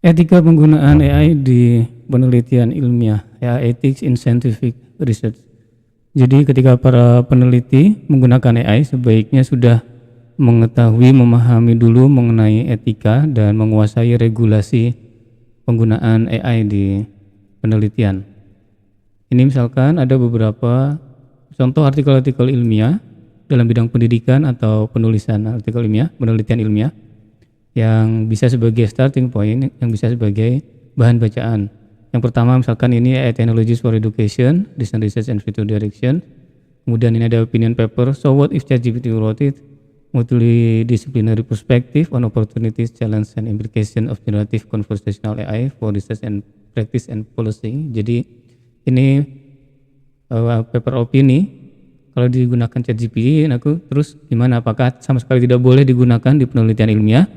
Etika penggunaan AI di penelitian ilmiah, AI ethics in scientific research. Jadi ketika para peneliti menggunakan AI sebaiknya sudah mengetahui, memahami dulu mengenai etika dan menguasai regulasi penggunaan AI di penelitian. Ini misalkan ada beberapa contoh artikel-artikel ilmiah dalam bidang pendidikan atau penulisan artikel ilmiah, penelitian ilmiah yang bisa sebagai starting point, yang bisa sebagai bahan bacaan. Yang pertama misalkan ini AI Technologies for Education, Design Research and Future Direction. Kemudian ini ada opinion paper, So What If ChatGPT Wrote It? Multidisciplinary Perspective on Opportunities, Challenge and Implication of Generative Conversational AI for Research and Practice and Policy. Jadi ini paper opini kalau digunakan ChatGPT, aku terus gimana? Apakah sama sekali tidak boleh digunakan di penelitian ilmiah?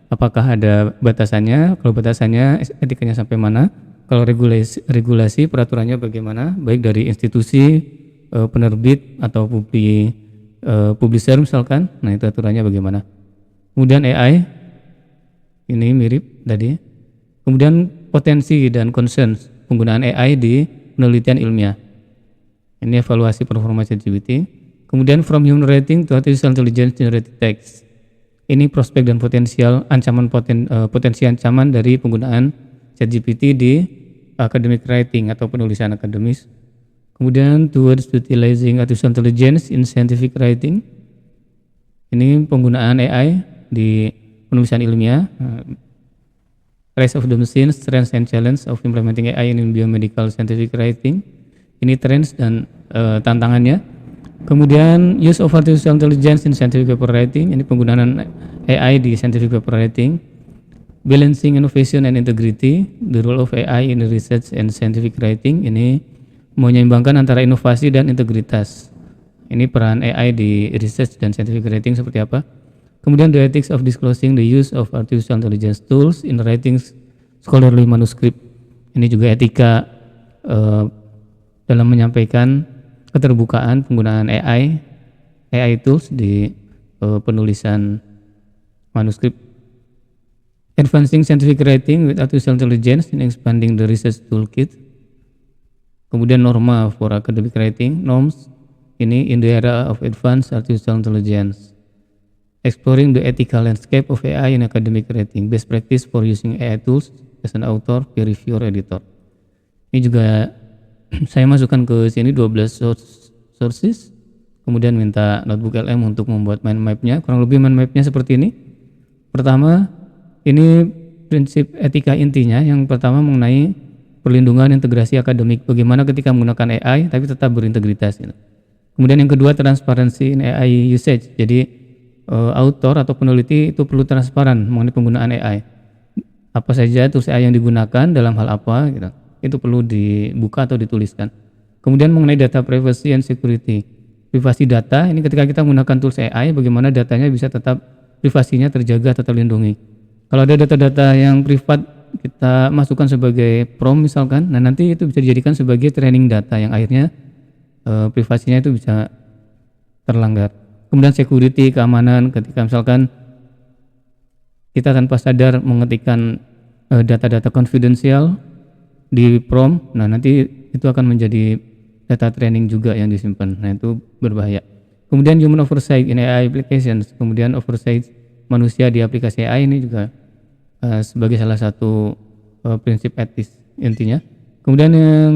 Apakah ada batasannya? Kalau batasannya etikanya sampai mana? Kalau regulasi peraturannya bagaimana? Baik dari institusi, penerbit atau publisher misalkan. Nah itu aturannya bagaimana? Kemudian AI ini mirip tadi. Kemudian potensi dan concerns penggunaan AI di penelitian ilmiah. Ini evaluasi performa ChatGPT. Kemudian from human writing to artificial intelligence generated text. Ini prospek dan potensi ancaman dari penggunaan ChatGPT di academic writing atau penulisan akademis. Kemudian towards utilizing artificial intelligence in scientific writing. Ini penggunaan AI di penulisan ilmiah. Rise of the machine, strengths and challenge of implementing AI in biomedical scientific writing. Ini trends dan tantangannya. Kemudian use of artificial intelligence in scientific paper writing, ini penggunaan AI di scientific paper writing. Balancing innovation and integrity, the role of AI in research and scientific writing, ini menyeimbangkan antara inovasi dan integritas. Ini peran AI di research dan scientific writing seperti apa. Kemudian the ethics of disclosing the use of artificial intelligence tools in writing scholarly manuscript. Ini juga etika dalam menyampaikan keterbukaan penggunaan AI tools di penulisan manuskrip. Advancing scientific writing with artificial intelligence in expanding the research toolkit. Kemudian norma for academic writing, norms ini in the era of advanced artificial intelligence. Exploring the ethical landscape of AI in academic writing, best practice for using AI tools as an author, peer reviewer, editor. Ini juga saya masukkan ke sini 12 sources, kemudian minta notebook LM untuk membuat mind map-nya. Kurang lebih mind map-nya seperti ini. Pertama, ini prinsip etika intinya. Yang pertama mengenai perlindungan integrasi akademik, bagaimana ketika menggunakan AI tapi tetap berintegritas. Kemudian yang kedua, transparansi in AI usage. Jadi author atau peneliti itu perlu transparan mengenai penggunaan AI. Apa saja tools AI yang digunakan, dalam hal apa gitu. Itu perlu dibuka atau dituliskan. Kemudian mengenai data privacy and security, privasi data ini ketika kita menggunakan tools AI, bagaimana datanya bisa tetap privasinya terjaga atau terlindungi. Kalau ada data-data yang privat kita masukkan sebagai prompt misalkan, nah nanti itu bisa dijadikan sebagai training data yang akhirnya privasinya itu bisa terlanggar. Kemudian security, keamanan, ketika misalkan kita tanpa sadar mengetikkan data-data confidential di prompt, nah nanti itu akan menjadi data training juga yang disimpan. Nah itu berbahaya. Kemudian human oversight in AI applications, kemudian oversight manusia di aplikasi AI ini juga sebagai salah satu prinsip etis intinya. Kemudian yang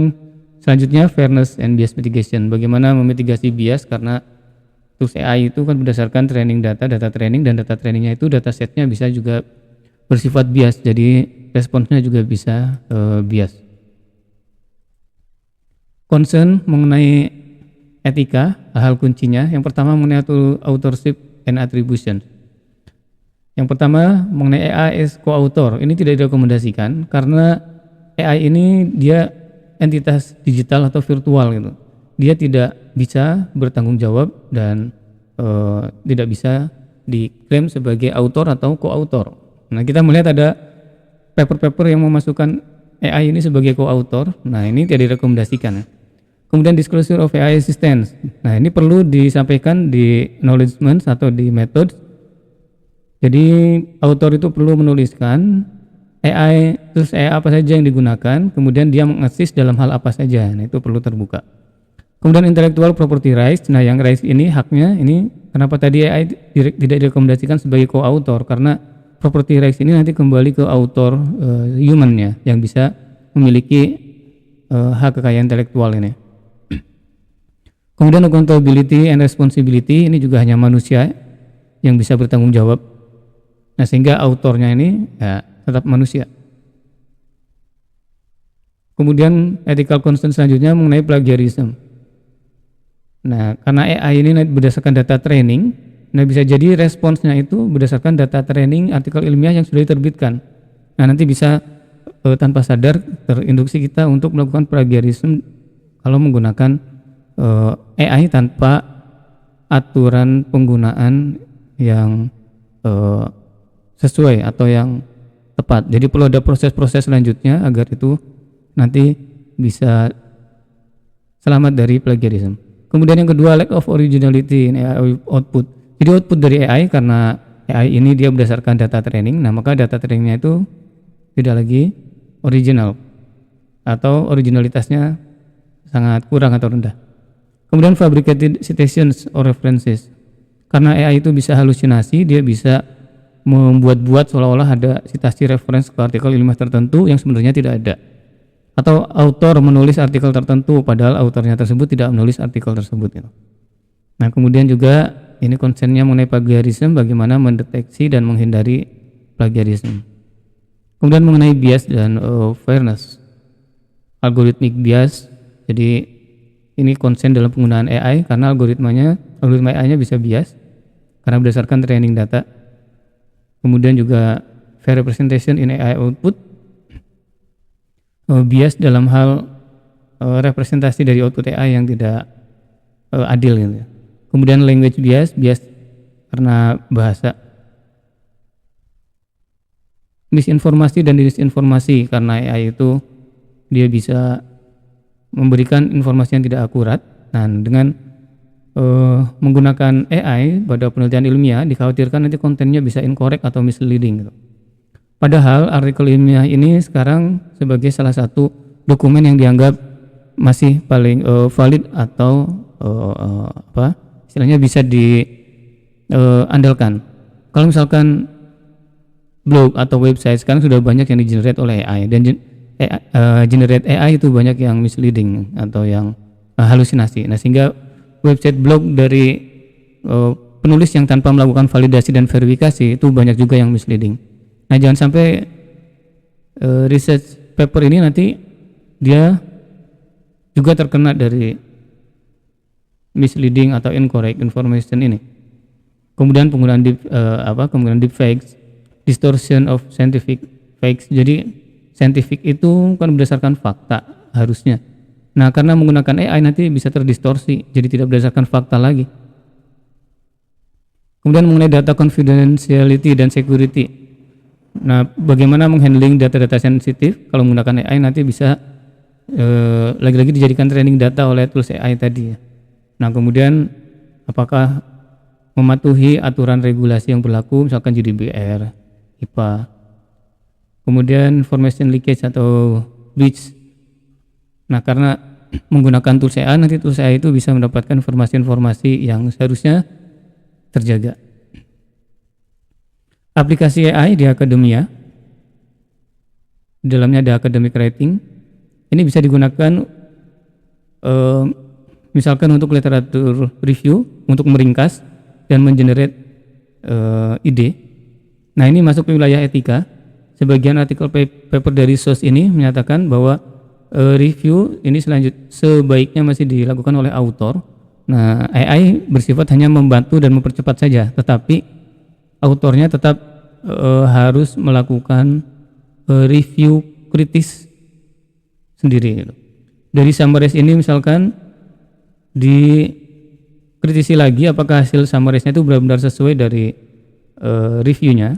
selanjutnya fairness and bias mitigation, bagaimana memitigasi bias karena tools AI itu kan berdasarkan training data training, dan data trainingnya itu data setnya bisa juga bersifat bias, jadi responsnya juga bisa bias. Concern mengenai etika, hal kuncinya yang pertama mengenai authorship and attribution. Yang pertama mengenai AI as co-author, ini tidak direkomendasikan karena AI ini dia entitas digital atau virtual gitu. Dia tidak bisa bertanggung jawab dan tidak bisa diklaim sebagai author atau co-author. Nah kita melihat ada paper-paper yang memasukkan AI ini sebagai co-author, nah ini tidak direkomendasikan. Kemudian disclosure of AI assistance, nah ini perlu disampaikan di acknowledgement atau di method. Jadi author itu perlu menuliskan AI apa saja yang digunakan, kemudian dia mengassist dalam hal apa saja. Nah, itu perlu terbuka. Kemudian intellectual property rights. Nah, yang rights ini haknya ini kenapa tadi AI tidak direkomendasikan sebagai co-author, karena property rights ini nanti kembali ke author humannya yang bisa memiliki hak kekayaan intelektual ini. Kemudian accountability and responsibility, ini juga hanya manusia yang bisa bertanggung jawab. Nah, sehingga autornya ini ya tetap manusia. Kemudian ethical concern selanjutnya mengenai plagiarism. Nah, karena AI ini berdasarkan data training, nah bisa jadi responsnya itu berdasarkan data training artikel ilmiah yang sudah diterbitkan. Nah, nanti bisa tanpa sadar terinduksi kita untuk melakukan plagiarism kalau menggunakan AI tanpa aturan penggunaan yang sesuai atau yang tepat. Jadi perlu ada proses-proses selanjutnya agar itu nanti bisa selamat dari plagiarism. Kemudian yang kedua, lack of originality in AI output. Jadi output dari AI, karena AI ini dia berdasarkan data training, nah maka data trainingnya itu tidak lagi original atau originalitasnya sangat kurang atau rendah. Kemudian fabricated citations or references. Karena AI itu bisa halusinasi, dia bisa membuat-buat seolah-olah ada citasi reference ke artikel ilmiah tertentu yang sebenarnya tidak ada. Atau autor menulis artikel tertentu padahal autornya tersebut tidak menulis artikel tersebut. Nah, kemudian juga ini konsennya mengenai plagiarism, bagaimana mendeteksi dan menghindari plagiarism. Kemudian mengenai bias dan fairness, algorithmic bias. Jadi ini konsen dalam penggunaan AI karena algoritma AI-nya bisa bias karena berdasarkan training data. Kemudian juga fair representation in AI output, bias dalam hal representasi dari output AI yang tidak adil gitu. Kemudian language bias karena bahasa. Misinformasi dan disinformasi, karena AI itu dia bisa memberikan informasi yang tidak akurat. Nah, dengan menggunakan AI pada penelitian ilmiah dikhawatirkan nanti kontennya bisa incorrect atau misleading gitu. Padahal artikel ilmiah ini sekarang sebagai salah satu dokumen yang dianggap masih paling valid atau istilahnya bisa diandalkan. Kalau misalkan blog atau website sekarang sudah banyak yang di-generate oleh AI, dan generate AI itu banyak yang misleading atau yang halusinasi. Nah, sehingga website blog dari penulis yang tanpa melakukan validasi dan verifikasi itu banyak juga yang misleading. Nah, jangan sampai research paper ini nanti dia juga terkena dari misleading atau incorrect information ini. Kemudian penggunaan deepfakes, distortion of scientific facts. Jadi scientific itu kan berdasarkan fakta harusnya. Nah, karena menggunakan AI nanti bisa terdistorsi, jadi tidak berdasarkan fakta lagi. Kemudian mengenai data confidentiality dan security. Nah, bagaimana menghandling data-data sensitif kalau menggunakan AI nanti bisa lagi-lagi dijadikan training data oleh tools AI tadi. Nah, kemudian apakah mematuhi aturan regulasi yang berlaku, misalkan GDPR, IPA. Kemudian information leakage atau breach. Nah, karena menggunakan tools AI, nanti tools AI itu bisa mendapatkan informasi-informasi yang seharusnya terjaga. Aplikasi AI di akademia, di dalamnya ada academic writing. Ini bisa digunakan misalkan untuk literatur review, untuk meringkas dan mengenerate ide. Nah, ini masuk ke wilayah etika. Sebagian artikel paper dari source ini menyatakan bahwa review ini sebaiknya masih dilakukan oleh autor. Nah, AI bersifat hanya membantu dan mempercepat saja, tetapi autornya tetap harus melakukan review kritis sendiri. Dari summaries ini misalkan dikritisi lagi apakah hasil summaries-nya itu benar-benar sesuai dari reviewnya.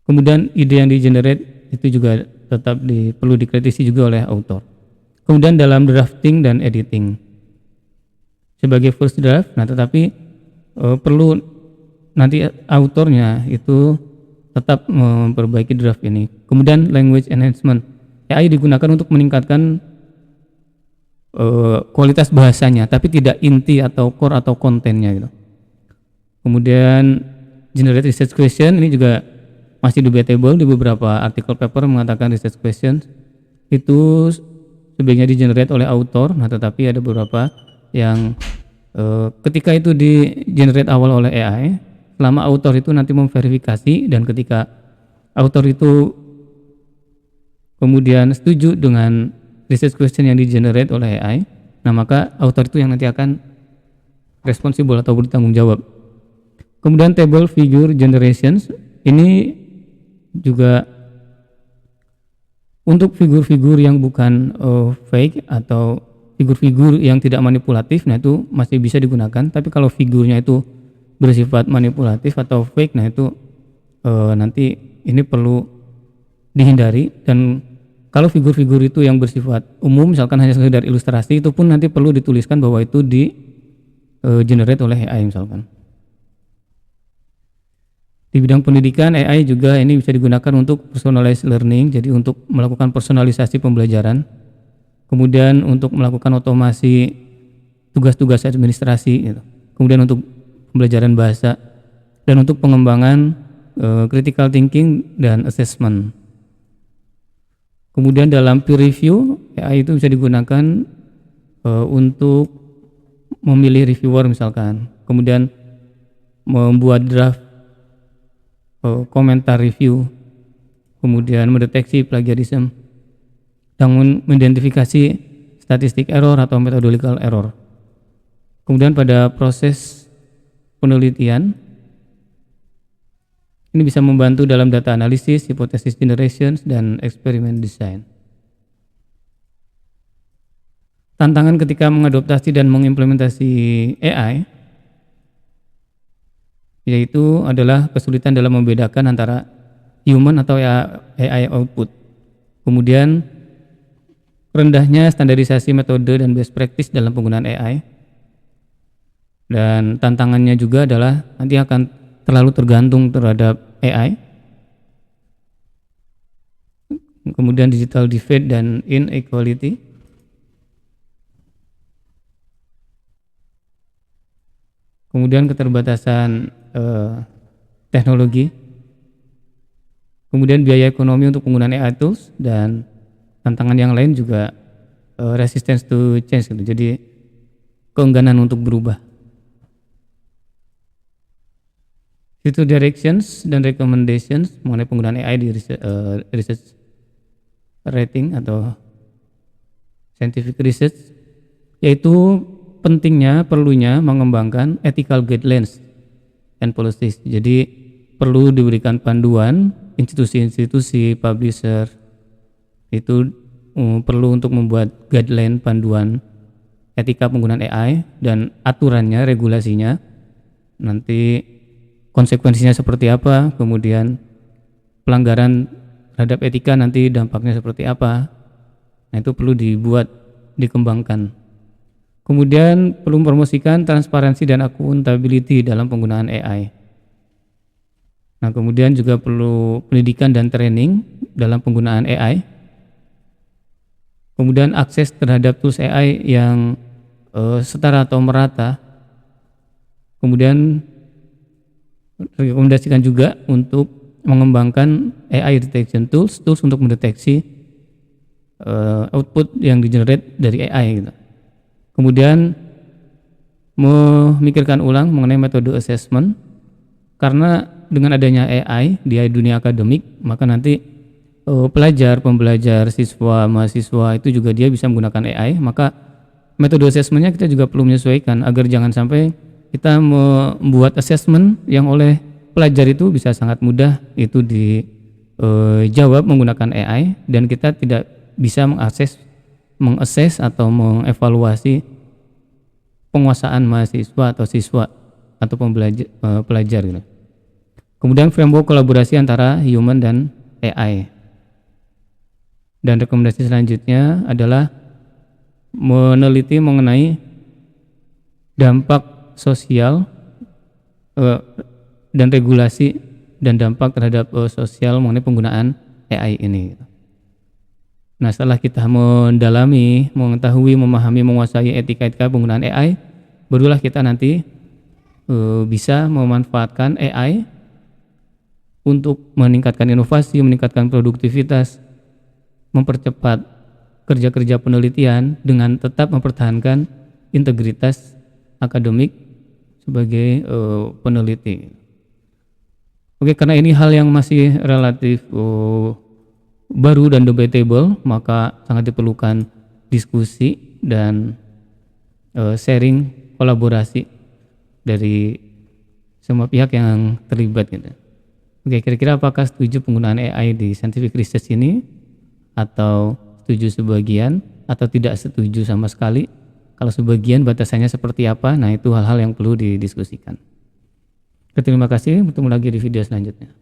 Kemudian ide yang di-generate itu juga tetap perlu dikritisi juga oleh autor. Kemudian dalam drafting dan editing sebagai first draft, nah tetapi perlu nanti autornya itu tetap memperbaiki draft ini. Kemudian language enhancement, AI digunakan untuk meningkatkan kualitas bahasanya, tapi tidak inti atau core atau kontennya gitu. Kemudian generate research question, ini juga masih debatable. Di beberapa artikel paper mengatakan research question itu sebaiknya di generate oleh author, nah tetapi ada beberapa yang ketika itu di generate awal oleh AI, selama author itu nanti memverifikasi, dan ketika author itu kemudian setuju dengan research question yang di generate oleh AI, nah maka author itu yang nanti akan responsible atau bertanggung jawab. Kemudian table figure generations, ini juga untuk figur-figur yang bukan fake atau figur-figur yang tidak manipulatif, nah itu masih bisa digunakan. Tapi kalau figurnya itu bersifat manipulatif atau fake, nah itu nanti ini perlu dihindari. Dan kalau figur-figur itu yang bersifat umum, misalkan hanya sekedar ilustrasi, itu pun nanti perlu dituliskan bahwa itu di generate oleh AI misalkan. Di bidang pendidikan, AI juga ini bisa digunakan untuk personalized learning, jadi untuk melakukan personalisasi pembelajaran. Kemudian untuk melakukan otomasi tugas-tugas administrasi gitu. Kemudian untuk pembelajaran bahasa, dan untuk pengembangan critical thinking dan assessment. Kemudian dalam peer review, AI itu bisa digunakan untuk memilih reviewer misalkan, kemudian membuat draft komentar review, kemudian mendeteksi plagiarisme, dan mengidentifikasi statistik error atau methodological error. Kemudian pada proses penelitian, ini bisa membantu dalam data analisis, hypothesis generation, dan eksperimen design. Tantangan ketika mengadoptasi dan mengimplementasi AI yaitu adalah kesulitan dalam membedakan antara human atau AI output. Kemudian rendahnya standarisasi metode dan best practice dalam penggunaan AI. Dan tantangannya juga adalah nanti akan terlalu tergantung terhadap AI. Kemudian digital divide dan inequality. Kemudian keterbatasan teknologi, kemudian biaya ekonomi untuk penggunaan AI tools, dan tantangan yang lain juga resistance to change gitu. Jadi keengganan untuk berubah. Itu directions dan recommendations mengenai penggunaan AI di research rating atau scientific research, yaitu pentingnya, perlunya mengembangkan ethical guidelines and policies. Jadi perlu diberikan panduan institusi-institusi, publisher, itu perlu untuk membuat guideline, panduan etika penggunaan AI dan aturannya, regulasinya, nanti konsekuensinya seperti apa, kemudian pelanggaran terhadap etika nanti dampaknya seperti apa. Nah itu perlu dibuat, dikembangkan. Kemudian perlu mempromosikan transparansi dan accountability dalam penggunaan AI. Nah, kemudian juga perlu pendidikan dan training dalam penggunaan AI. Kemudian akses terhadap tools AI yang setara atau merata. Kemudian rekomendasikan juga untuk mengembangkan AI detection tools untuk mendeteksi output yang di-generate dari AI gitu. Kemudian memikirkan ulang mengenai metode assessment, karena dengan adanya AI di dunia akademik, maka nanti pelajar, pembelajar, siswa, mahasiswa itu juga dia bisa menggunakan AI, maka metode assessmentnya kita juga perlu menyesuaikan agar jangan sampai kita membuat assessment yang oleh pelajar itu bisa sangat mudah itu dijawab menggunakan AI, dan kita tidak bisa mengakses atau mengevaluasi penguasaan mahasiswa atau siswa atau pelajar gitu. Kemudian framework kolaborasi antara human dan AI. Dan rekomendasi selanjutnya adalah meneliti mengenai dampak sosial dan regulasi dan dampak terhadap sosial mengenai penggunaan AI ini. Nah, setelah kita mendalami, mengetahui, memahami, menguasai etika-etika penggunaan AI, barulah kita nanti bisa memanfaatkan AI untuk meningkatkan inovasi, meningkatkan produktivitas, mempercepat kerja-kerja penelitian dengan tetap mempertahankan integritas akademik sebagai peneliti. Oke, karena ini hal yang masih relatif baru dan debatable, maka sangat diperlukan diskusi dan sharing, kolaborasi dari semua pihak yang terlibat gitu. Oke, kira-kira apakah setuju penggunaan AI di scientific research ini, atau setuju sebagian, atau tidak setuju sama sekali? Kalau sebagian, batasannya seperti apa? Nah, itu hal-hal yang perlu didiskusikan. Terima kasih, bertemu lagi di video selanjutnya.